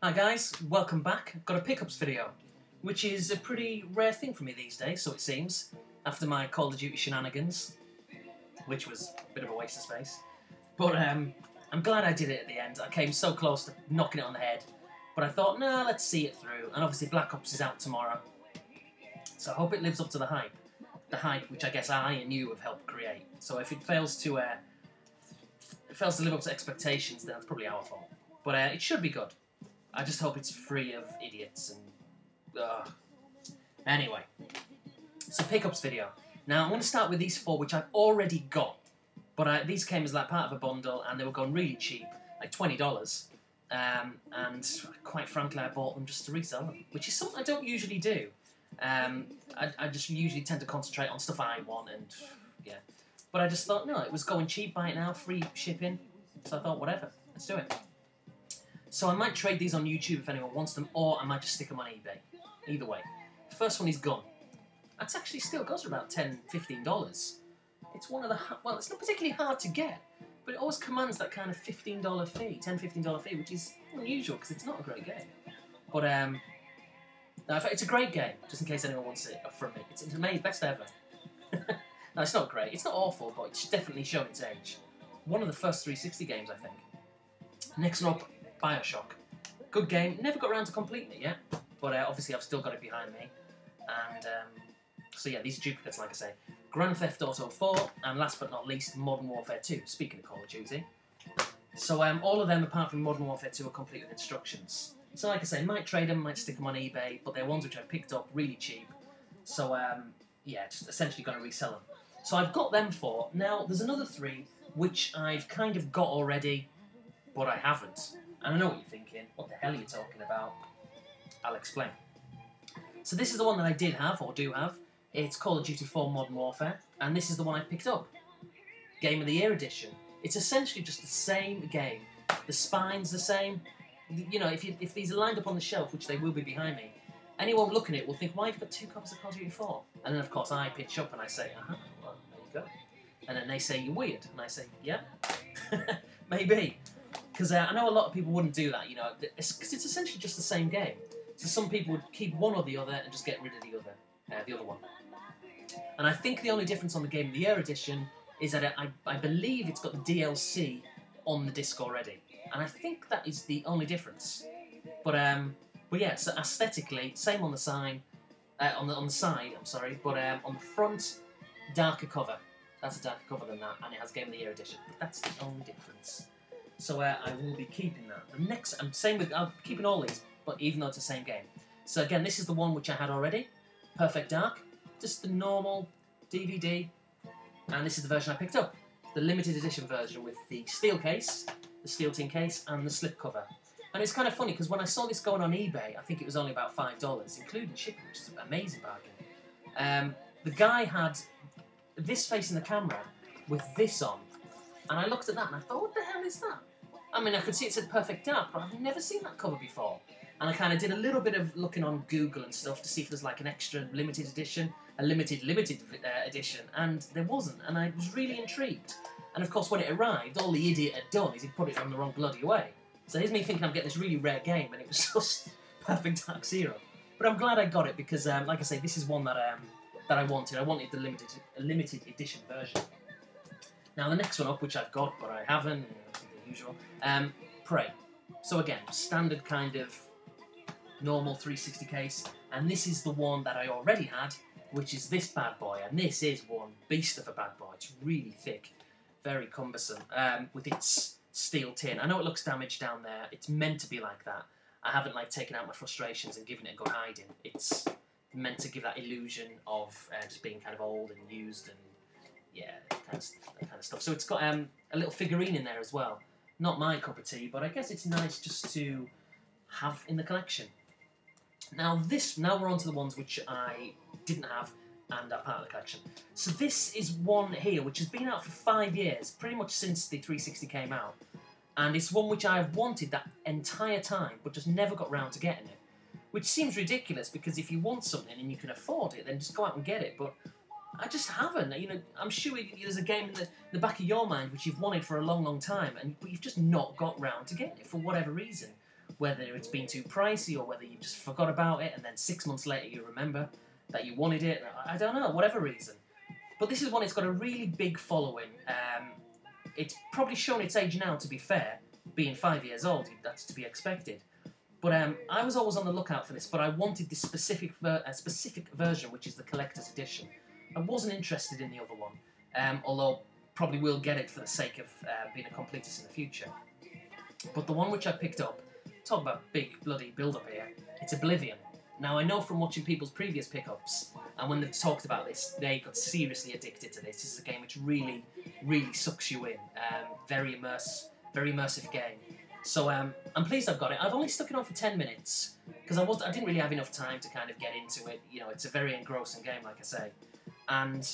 Hi guys, welcome back. Got a pickups video, which is a pretty rare thing for me these days, so it seems, after my Call of Duty shenanigans, which was a bit of a waste of space. But I'm glad I did it at the end. I came so close to knocking it on the head, but I thought, nah, let's see it through. And obviously Black Ops is out tomorrow, so I hope it lives up to the hype. The hype which I guess I and you have helped create. So if it fails to live up to expectations, then it's probably our fault. But it should be good. I just hope it's free of idiots and... Anyway. So pickups video. Now I'm going to start with these four which I've already got. But these came as like part of a bundle and they were going really cheap. Like $20. And quite frankly I bought them just to resell them. Which is something I don't usually do. I just usually tend to concentrate on stuff I want and... yeah. But I just thought, no, it was going cheap, buy it now, free shipping. So I thought, whatever, let's do it. So I might trade these on YouTube if anyone wants them, or I might just stick them on eBay. Either way. The first one is gone. That's actually still goes for about $10, $15. It's one of the... well, it's not particularly hard to get, but it always commands that kind of $15 fee, $10, $15 fee, which is unusual because it's not a great game. But, no, it's a great game, just in case anyone wants it from me. It's amazing, best ever. No, it's not great. It's not awful, but it's definitely shown its age. One of the first 360 games, I think. Next one up, Bioshock. Good game. Never got around to completing it yet, but obviously I've still got it behind me. And so yeah, these are duplicates, like I say. Grand Theft Auto 4, and last but not least, Modern Warfare 2. Speaking of Call of Duty. So all of them, apart from Modern Warfare 2, are complete with instructions. So like I say, might trade them, might stick them on eBay, but they're ones which I've picked up really cheap. So yeah, just essentially going to resell them. So I've got them four. Now, there's another three which I've kind of got already, but I haven't. And I know what you're thinking. What the hell are you talking about? I'll explain. So this is the one that I did have, or do have. It's Call of Duty 4 Modern Warfare, and this is the one I picked up. Game of the Year edition. It's essentially just the same game. The spine's the same. You know, if these are lined up on the shelf, which they will be behind me, anyone looking at it will think, why have you got two copies of Call of Duty 4? And then, of course, I pitch up and I say, well, there you go. And then they say, you're weird. And I say, yeah, maybe. Because I know a lot of people wouldn't do that, you know, because it's essentially just the same game. So some people would keep one or the other and just get rid of the other one. And I think the only difference on the Game of the Year edition is that I believe it's got the DLC on the disc already. And I think that is the only difference. But yeah, so aesthetically, same on the sign, on the side, I'm sorry, but on the front, darker cover. That's a darker cover than that, and it has Game of the Year edition. But that's the only difference. So I will be keeping that. The next, I'm keeping all these, but even though it's the same game. So again, this is the one which I had already, Perfect Dark, just the normal DVD, and this is the version I picked up, the limited edition version with the steel case, the steel tin case, and the slip cover. And it's kind of funny because when I saw this going on eBay, I think it was only about $5, including shipping, which is an amazing bargain. The guy had this facing the camera with this on, and I looked at that and I thought, what the hell is that? I mean, I could see it said Perfect Dark, but I've never seen that cover before. And I kind of did a little bit of looking on Google and stuff to see if there's like an extra limited edition, a limited edition, and there wasn't, and I was really intrigued. And of course, when it arrived, all the idiot had done is he put it on the wrong bloody way. So here's me thinking I'm getting this really rare game, and it was just Perfect Dark Zero. But I'm glad I got it because, like I say, this is one that I wanted. I wanted the limited edition version. Now the next one up, which I've got but I haven't, the usual, Prey. So again, standard kind of normal 360 case, and this is the one that I already had, which is this bad boy, and this is one beast of a bad boy. It's really thick, very cumbersome, with its steel tin. I know it looks damaged down there. It's meant to be like that. I haven't like taken out my frustrations and given it a good hiding. It's meant to give that illusion of just being kind of old and used and yeah, that kind of stuff. So it's got a little figurine in there as well. Not my cup of tea, but I guess it's nice just to have in the collection. Now we're on to the ones which I didn't have and are part of the collection. So this is one here which has been out for 5 years, pretty much since the 360 came out. And it's one which I have wanted that entire time, but just never got round to getting it. Which seems ridiculous, because if you want something and you can afford it, then just go out and get it. But I just haven't. You know, I'm sure there's a game in the back of your mind which you've wanted for a long, long time, but you've just not got round to getting it for whatever reason. whether it's been too pricey or whether you just forgot about it and then 6 months later you remember that you wanted it. I don't know, whatever reason. But this is one that's got a really big following. It's probably shown its age now, to be fair, being 5 years old. That's to be expected. But I was always on the lookout for this, but I wanted this specific version, which is the collector's edition. I wasn't interested in the other one, although probably will get it for the sake of being a completist in the future. But the one which I picked up, talk about big bloody build-up here, it's Oblivion. Now, I know from watching people's previous pickups, and when they've talked about this, they got seriously addicted to this. This is a game which really, really sucks you in. Very immersive game. So I'm pleased I've got it. I've only stuck it on for 10 minutes, because I didn't really have enough time to kind of get into it. You know, it's a very engrossing game, like I say. And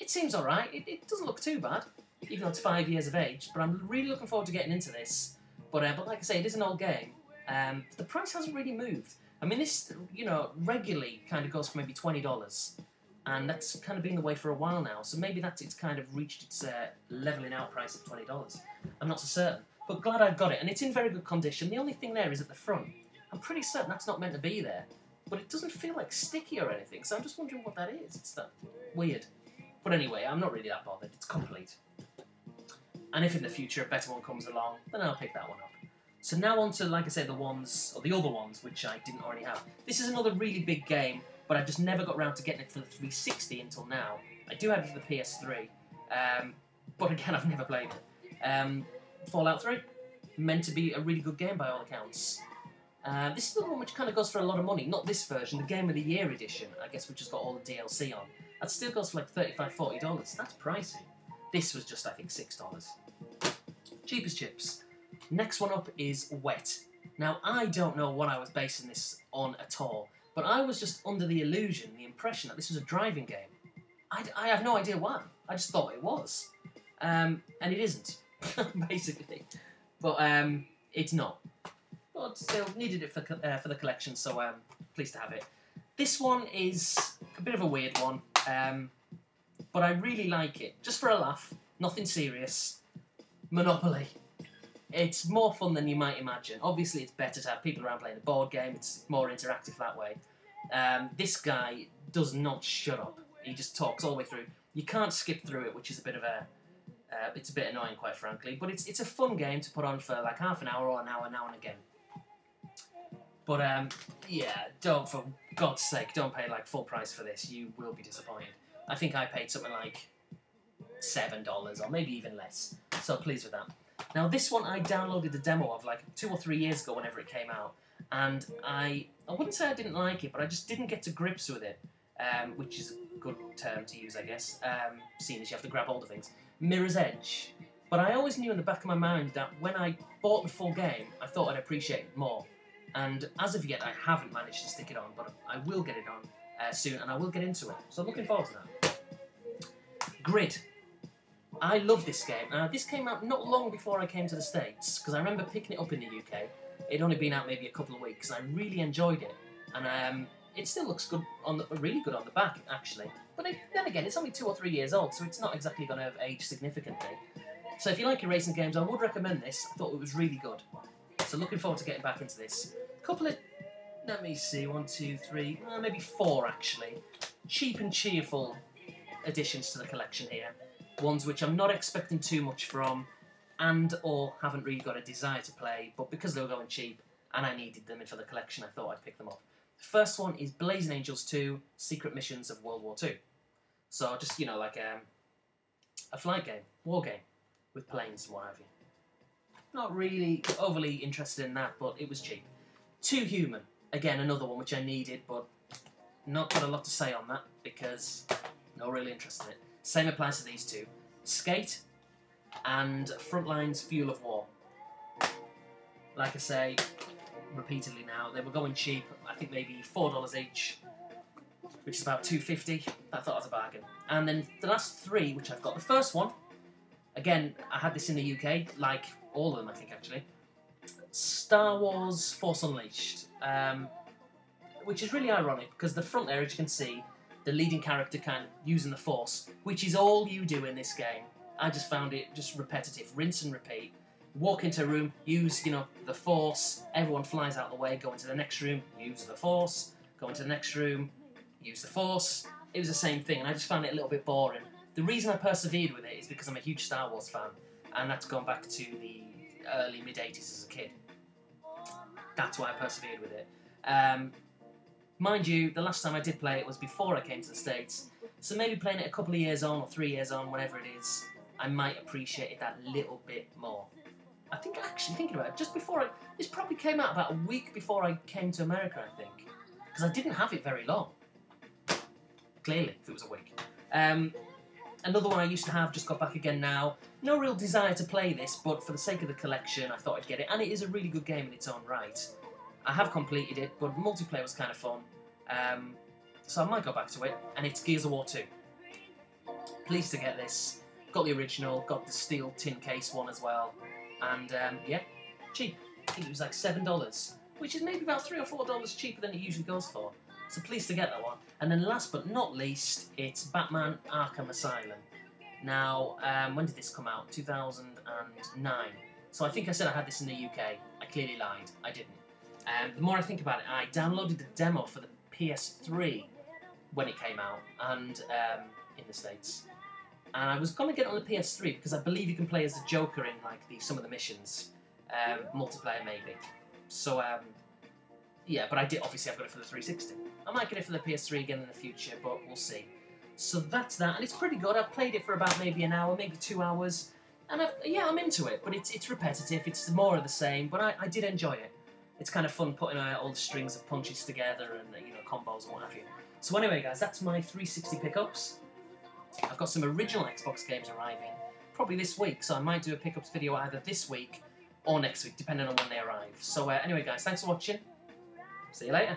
it seems alright. It doesn't look too bad, even though it's 5 years of age. But I'm really looking forward to getting into this. But like I say, it is an old game. The price hasn't really moved. I mean, this, you know, regularly kind of goes for maybe $20, and that's kind of been the way for a while now, so maybe it's kind of reached its levelling out price of $20. I'm not so certain, but glad I've got it, and it's in very good condition. The only thing there is at the front. I'm pretty certain that's not meant to be there, but it doesn't feel like sticky or anything, so I'm just wondering what that is. It's that weird. But anyway, I'm not really that bothered. It's complete. And if in the future a better one comes along, then I'll pick that one up. So now on to, like I say, the other ones, which I didn't already have. This is another really big game, but I just never got around to getting it for the 360 until now. I do have it for the PS3, but again, I've never played it. Fallout 3, meant to be a really good game by all accounts. This is the one which kind of goes for a lot of money. Not this version, the Game of the Year edition, I guess, which has got all the DLC on. That still goes for like $35, $40. That's pricey. This was just, I think, $6. Cheap as chips. Next one up is Wet. Now, I don't know what I was basing this on at all, but I was just under the illusion, the impression that this was a driving game. I have no idea why. I just thought it was. And it isn't, basically. But it's not. But still, needed it for the collection, so pleased to have it. This one is a bit of a weird one, but I really like it. Just for a laugh, nothing serious. Monopoly. It's more fun than you might imagine. Obviously, it's better to have people around playing a board game. It's more interactive that way. This guy does not shut up. He just talks all the way through. You can't skip through it, which is a bit of a... it's a bit annoying, quite frankly. But it's a fun game to put on for like half an hour or an hour now and again. But, yeah, for God's sake, don't pay like full price for this. You will be disappointed. I think I paid something like $7 or maybe even less. So pleased with that. Now this one I downloaded the demo of like 2 or 3 years ago whenever it came out, and I wouldn't say I didn't like it, but I just didn't get to grips with it, which is a good term to use, I guess, seeing as you have to grab hold of things. Mirror's Edge. But I always knew in the back of my mind that when I bought the full game, I thought I'd appreciate it more. And as of yet, I haven't managed to stick it on, but I will get it on soon, and I will get into it. So I'm looking forward to that. Grid. I love this game. This came out not long before I came to the States, because I remember picking it up in the UK. It'd only been out maybe a couple of weeks. I really enjoyed it, and it still looks good really good on the back, actually. But then again, it's only 2 or 3 years old, so it's not exactly going to have aged significantly. So if you like your racing games, I would recommend this. I thought it was really good. So looking forward to getting back into this. Couple of, let me see, 1, 2, 3, maybe 4 actually. Cheap and cheerful additions to the collection here. Ones which I'm not expecting too much from, and or haven't really got a desire to play, but because they were going cheap and I needed them for the collection, I thought I'd pick them up. The first one is Blazing Angels 2, Secret Missions of World War II. So just, you know, like a flight game, war game, with planes and what have you. Not really overly interested in that, but it was cheap. Too Human, again another one which I needed, but not got a lot to say on that, because no real interest in it. Same applies to these two. Skate and Frontline's Fuel of War. Like I say, repeatedly now, they were going cheap. I think maybe $4 each, which is about $2.50. I thought it was a bargain. And then the last 3, which I've got. The first one, again, I had this in the UK, like all of them, I think, actually. Star Wars Force Unleashed, which is really ironic, because the front there, as you can see, the leading character kind of using the Force, which is all you do in this game. I just found it just repetitive, rinse and repeat. walk into a room, use, the force, everyone flies out of the way, go into the next room, use the force, go into the next room, use the force. It was the same thing, and I just found it a little bit boring. The reason I persevered with it is because I'm a huge Star Wars fan, and that's gone back to the early, mid-80s as a kid. That's why I persevered with it. Mind you, the last time I did play it was before I came to the States, so maybe playing it a couple of years on, or 3 years on, whatever it is, I might appreciate it that little bit more. I think, actually, thinking about it, this probably came out about a week before I came to America, I think. Because I didn't have it very long. Clearly, if it was a week. Another one I used to have, just got back again now. No real desire to play this, but for the sake of the collection, I thought I'd get it. And it is a really good game in its own right. I have completed it, but multiplayer was kind of fun. So I might go back to it, and it's Gears of War 2. Pleased to get this. Got the original, got the steel tin case one as well. And, yeah, cheap. I think it was like $7, which is maybe about $3 or $4 cheaper than it usually goes for. So pleased to get that one. And then last but not least, it's Batman Arkham Asylum. Now, when did this come out? 2009. So I think I said I had this in the UK. I clearly lied. I didn't. The more I think about it, I downloaded the demo for the PS3 when it came out, and in the States. And I was going to get it on the PS3 because I believe you can play as the Joker in like some of the missions, multiplayer maybe. So yeah, but I did. Obviously, I've got it for the 360. I might get it for the PS3 again in the future, but we'll see. So that's that, and it's pretty good. I've played it for about maybe an hour, maybe 2 hours, and yeah, I'm into it. But it's repetitive. It's more of the same. But I did enjoy it. It's kind of fun putting all the strings of punches together and combos and what have you. So anyway, guys, that's my 360 pickups. I've got some original Xbox games arriving, probably this week, so I might do a pickups video either this week or next week, depending on when they arrive. So anyway, guys, thanks for watching. See you later.